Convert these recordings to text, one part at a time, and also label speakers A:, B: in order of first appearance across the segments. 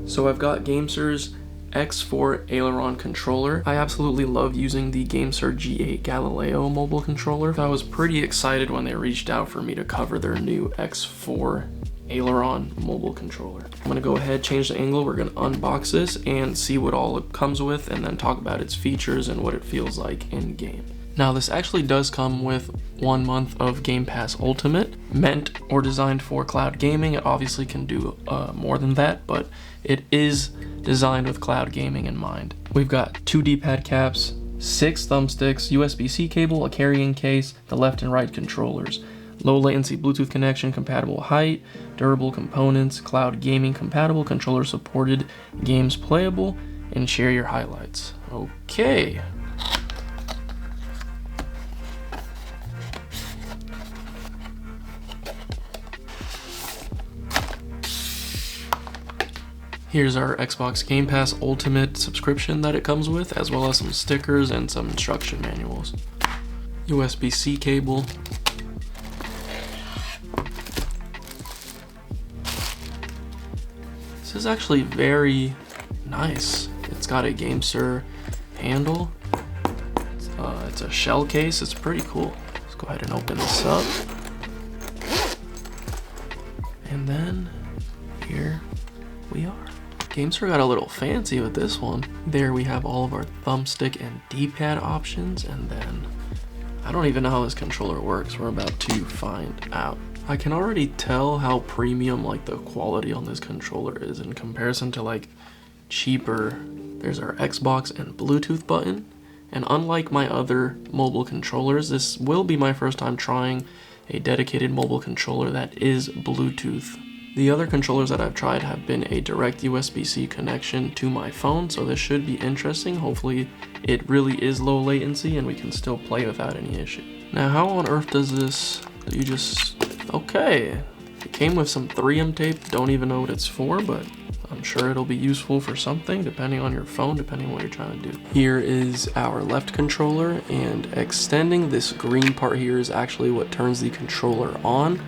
A: So I've got Gamesir's X4 Aileron controller. I absolutely love using the Gamesir G8 Galileo mobile controller. I was pretty excited when they reached out for me to cover their new X4 Aileron mobile controller. I'm gonna go ahead, change the angle, we're gonna unbox this and see what all it comes with and then talk about its features and what it feels like in game. Now this actually does come with 1 month of Game Pass Ultimate. Meant or designed for cloud gaming. It obviously can do more than that, but it is designed with cloud gaming in mind. We've got 2 D-pad caps, 6 thumbsticks, USB-C cable, a carrying case, the left and right controllers, low latency Bluetooth connection, compatible height, durable components, cloud gaming compatible, controller supported, games playable, and share your highlights. Okay. Here's our Xbox Game Pass Ultimate subscription that it comes with, as well as some stickers and some instruction manuals. USB-C cable. This is actually very nice. It's got a Gamesir handle. It's a shell case. It's pretty cool. Let's go ahead and open this up. And then here we are. Gamesir got a little fancy with this one. There we have all of our thumbstick and D-pad options, and then I don't even know how this controller works. We're about to find out. I can already tell how premium like the quality on this controller is in comparison to like cheaper. There's our Xbox and Bluetooth button, and unlike my other mobile controllers, this will be my first time trying a dedicated mobile controller that is Bluetooth. The other controllers that I've tried have been a direct USB-C connection to my phone, so this should be interesting. Hopefully it really is low latency and we can still play without any issue. Now how on earth does this, do you just, okay. It came with some 3M tape, don't even know what it's for, but I'm sure it'll be useful for something depending on your phone, depending on what you're trying to do. Here is our left controller, and extending this green part here is actually what turns the controller on.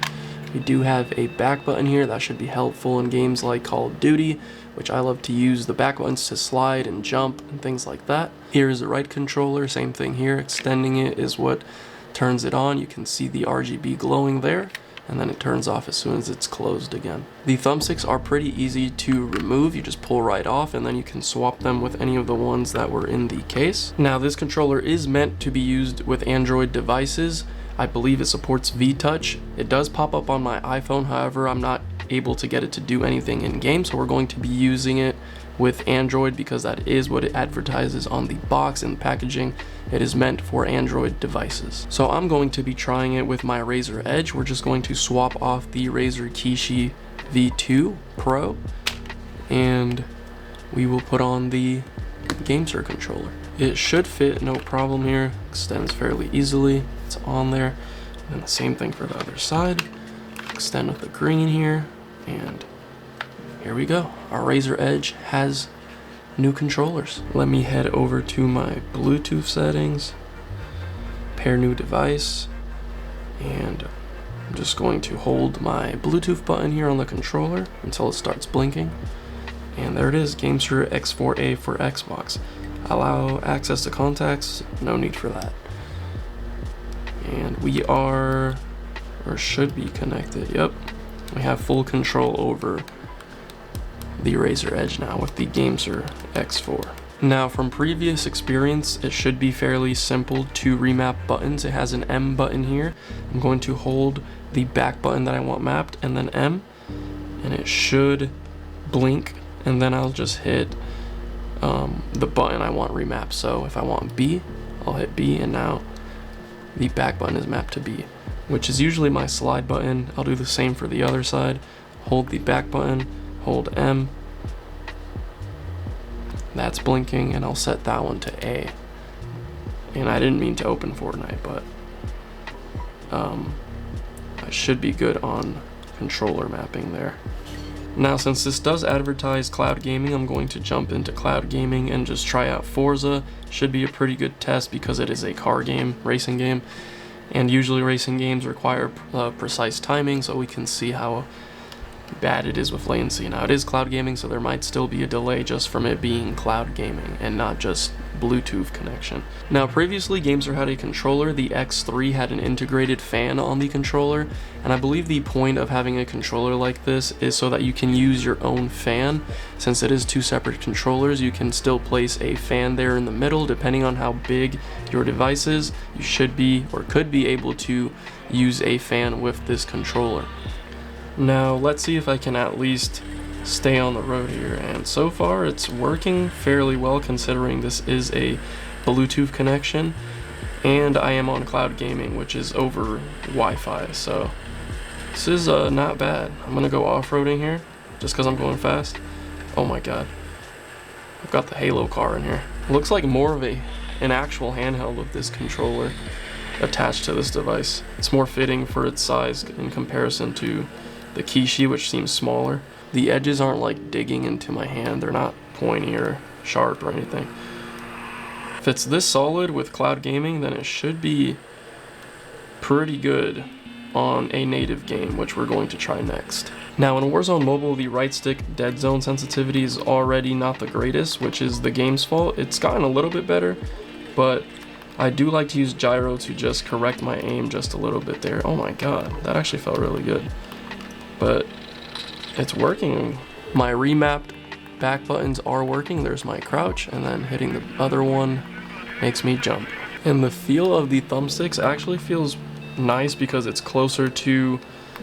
A: We do have a back button here that should be helpful in games like Call of Duty, which I love to use the back buttons to slide and jump and things like that. Here is the right controller, same thing here. Extending it is what turns it on. You can see the RGB glowing there, and then it turns off as soon as it's closed again. The thumbsticks are pretty easy to remove. You just pull right off and then you can swap them with any of the ones that were in the case. Now this controller is meant to be used with Android devices. I believe it supports V-Touch. It does pop up on my iPhone, however, I'm not able to get it to do anything in game, so we're going to be using it with Android because that is what it advertises on the box and packaging. It is meant for Android devices. So I'm going to be trying it with my Razer Edge. We're just going to swap off the Razer Kishi V2 Pro and we will put on the Gamesir controller. It should fit no problem here, extends fairly easily. It's on there, and the same thing for the other side. Extend with the green here, and here we go. Our Razer Edge has new controllers. Let me head over to my Bluetooth settings, pair new device, and I'm just going to hold my Bluetooth button here on the controller until it starts blinking. And there it is, Gamesir X4A for Xbox. Allow access to contacts, no need for that. And we are, or should be connected, yep. We have full control over the Razer Edge now with the Gamesir X4. Now from previous experience, it should be fairly simple to remap buttons. It has an M button here. I'm going to hold the back button that I want mapped and then M, and it should blink, and then I'll just hit the button I want remapped. So if I want B, I'll hit B, and now the back button is mapped to B, which is usually my slide button. I'll do the same for the other side. Hold the back button, hold M, that's blinking, and I'll set that one to A. And I didn't mean to open Fortnite, but I should be good on controller mapping there. Now since this does advertise cloud gaming, I'm going to jump into cloud gaming and just try out Forza. Should be a pretty good test because it is a car game, racing game, and usually racing games require precise timing, so we can see how bad it is with latency. Now it is cloud gaming, so there might still be a delay just from it being cloud gaming and not just Bluetooth connection. Now previously Gamesir had a controller. The X3 had an integrated fan on the controller, and I believe the point of having a controller like this is so that you can use your own fan. Since it is two separate controllers, you can still place a fan there in the middle. Depending on how big your device is, you should be or could be able to use a fan with this controller. Now let's see if I can at least stay on the road here, and so far it's working fairly well considering this is a Bluetooth connection and I am on cloud gaming, which is over Wi-Fi, so this is not bad. I'm gonna go off-roading here just because I'm going fast. Oh my god, I've got the Halo car in here. It looks like more of an actual handheld with this controller attached to this device. It's more fitting for its size in comparison to the Kishi, which seems smaller. The edges aren't like digging into my hand. They're not pointy or sharp or anything. If it's this solid with cloud gaming, then it should be pretty good on a native game, which we're going to try next. Now in Warzone Mobile, the right stick dead zone sensitivity is already not the greatest, which is the game's fault. It's gotten a little bit better, but I do like to use gyro to just correct my aim just a little bit there. Oh my god, that actually felt really good. But it's working. My remapped back buttons are working. There's my crouch, and then hitting the other one makes me jump. And the feel of the thumbsticks actually feels nice because it's closer to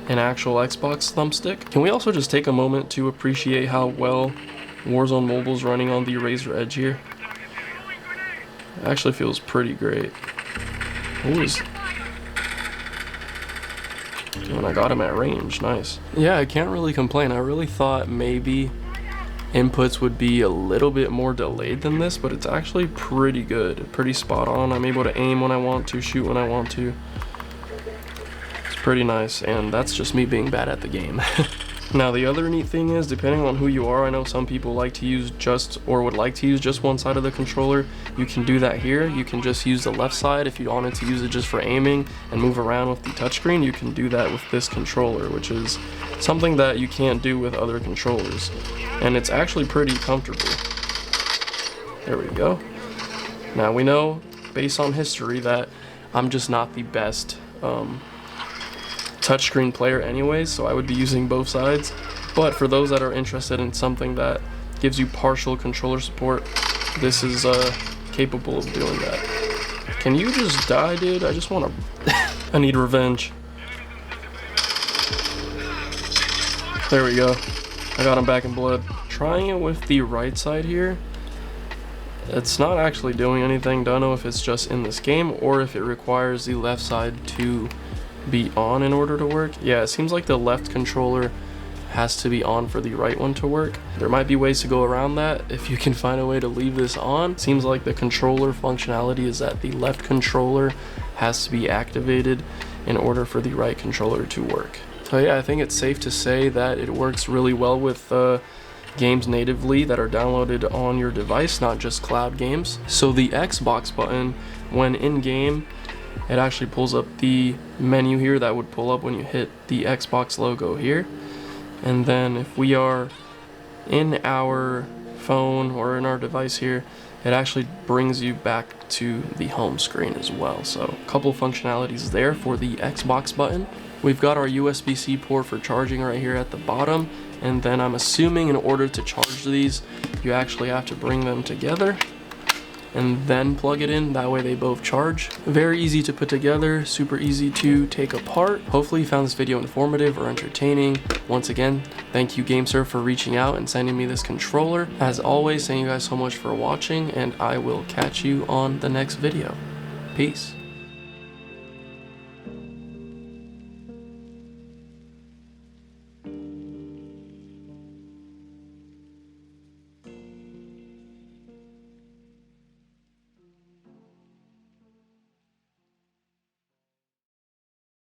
A: an actual Xbox thumbstick. Can we also just take a moment to appreciate how well Warzone Mobile is running on the Razer Edge here? It actually feels pretty great. And I got him at range, nice. Yeah, I can't really complain. I really thought maybe inputs would be a little bit more delayed than this, but it's actually pretty good, pretty spot on. I'm able to aim when I want to, shoot when I want to. It's pretty nice, and that's just me being bad at the game. Now the other neat thing is, depending on who you are, I know some people like to use would like to use just one side of the controller. You can do that here. You can just use the left side. If you wanted to use it just for aiming and move around with the touchscreen, you can do that with this controller, which is something that you can't do with other controllers. And it's actually pretty comfortable. There we go. Now we know, based on history, that I'm just not the best touchscreen player anyways, so I would be using both sides. But for those that are interested in something that gives you partial controller support, this is capable of doing that. Can you just die, dude? I just want to I need revenge. There we go. I got him back in blood. Trying it with the right side here, it's not actually doing anything. Don't know if it's just in this game or if it requires the left side to be on in order to work. Yeah, it seems like the left controller has to be on for the right one to work. There might be ways to go around that if you can find a way to leave this on. It seems like the controller functionality is that the left controller has to be activated in order for the right controller to work. So yeah, I think it's safe to say that it works really well with games natively that are downloaded on your device, not just cloud games. So the Xbox button, when in game, it actually pulls up the menu here that would pull up when you hit the Xbox logo here. And then if we are in our phone or in our device here, it actually brings you back to the home screen as well. So a couple functionalities there for the Xbox button. We've got our USB-C port for charging right here at the bottom. And then I'm assuming in order to charge these, you actually have to bring them together and then plug it in. That way they both charge. Very easy to put together, super easy to take apart. Hopefully you found this video informative or entertaining. Once again, thank you Gamesir for reaching out and sending me this controller. As always, thank you guys so much for watching, and I will catch you on the next video. Peace.